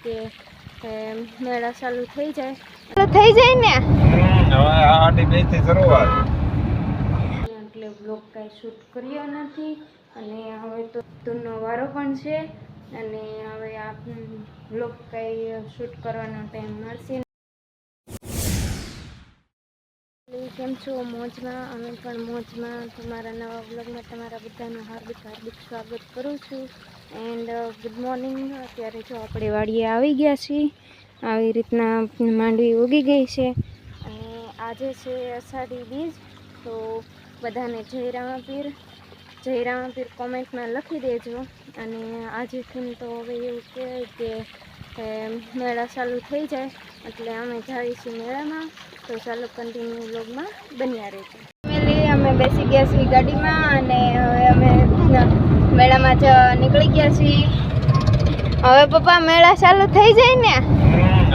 કે મેળા ચાલુ થઈ જાય ને હવે આ 8:02 થી શરૂઆત એટલે બ્લોગ કાંઈ શૂટ કર્યો નથી અને હવે તો તુનો વારો પણ છે અને હવે આ બ્લોગ કાંઈ શૂટ કરવાનો ટાઈમ મળશે. કેમ છો? મોજમાં? અમે પણ મોજમાં. તમારા નવા બ્લોગમાં તમારા બધાનું હાર્દિક સ્વાગત કરું છું. And good morning. અત્યારે જો આપણે વાડીએ આવી ગયા છીએ. આવી રીતના માંડવી ઉગી ગઈ છે અને આજે છે અષાઢી બીજ. તો બધાને જય રામાપીર કોમેન્ટમાં લખી દેજો. અને આજેથી તો હવે એવું કહેવાય કે મેળા ચાલુ થઈ જાય એટલે અમે જઈશું મેળામાં. તો ચાલો કન્ટિન્યુ વ્લોગમાં બન્યા રહેજો. અમે બેસી ગયા છીએ ગાડીમાં અને હવે અમે મેળામાં જ નીકળી ગયા છીએ. હવે પપ્પા મેળા ચાલુ થઈ જાય ને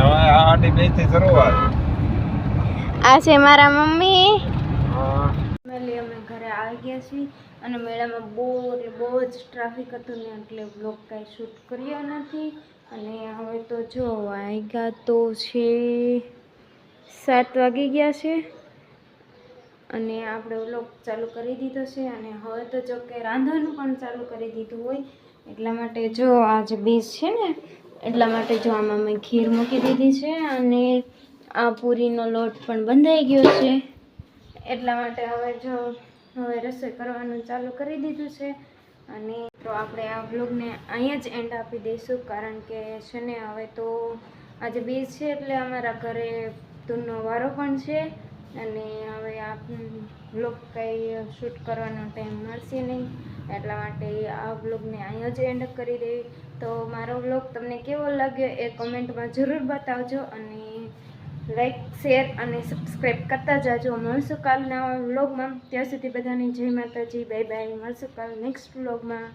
હવે આ 8:02 થી શરૂઆત. આ છે મારા મમ્મી. અમે ઘરે આવી ગયા છીએ અને મેળામાં બહુ જ ટ્રાફિક હતું ને એટલે બ્લોગ કાંઈ શૂટ કર્યો નથી. અને હવે તો જો વાગ્યા તો છે 7 વાગી ગયા છે અને આપણે વ્લોગ ચાલુ કરી દીધો છે. અને હવે તો જો કે રાંધવાનું પણ ચાલુ કરી દીધું હોય એટલા માટે જો આજે બીજ છે ને એટલા માટે જો આમાં મેં ખીર મૂકી દીધી છે અને આ પૂરીનો લોટ પણ બંધાઈ ગયો છે. એટલા માટે હવે રસોઈ કરવાનું ચાલુ કરી દીધું છે. અને તો આપણે આ વ્લોગને અહીંયા જ એન્ડ આપી દઈશું કારણ કે છે ને હવે તો આજે બીજ છે એટલે અમારા ઘરે તુનો વારો પણ છે અને હવે આ વ્લોગ કંઈ શૂટ કરવાનો ટાઈમ મળશે નહીં એટલા માટે આ વ્લોગને અહીંયા જ એન્ડ કરી દેવી. તો મારો વ્લોગ તમને કેવો લાગ્યો એ કમેન્ટમાં જરૂર બતાવજો અને લાઈક, શેર અને સબસ્ક્રાઈબ કરતા જાજો. મળશું કાલના વ્લોગમાં. ત્યાં સુધી બધાને જય માતાજી, બાય બાય. મળશું કાલ નેક્સ્ટ વ્લોગમાં.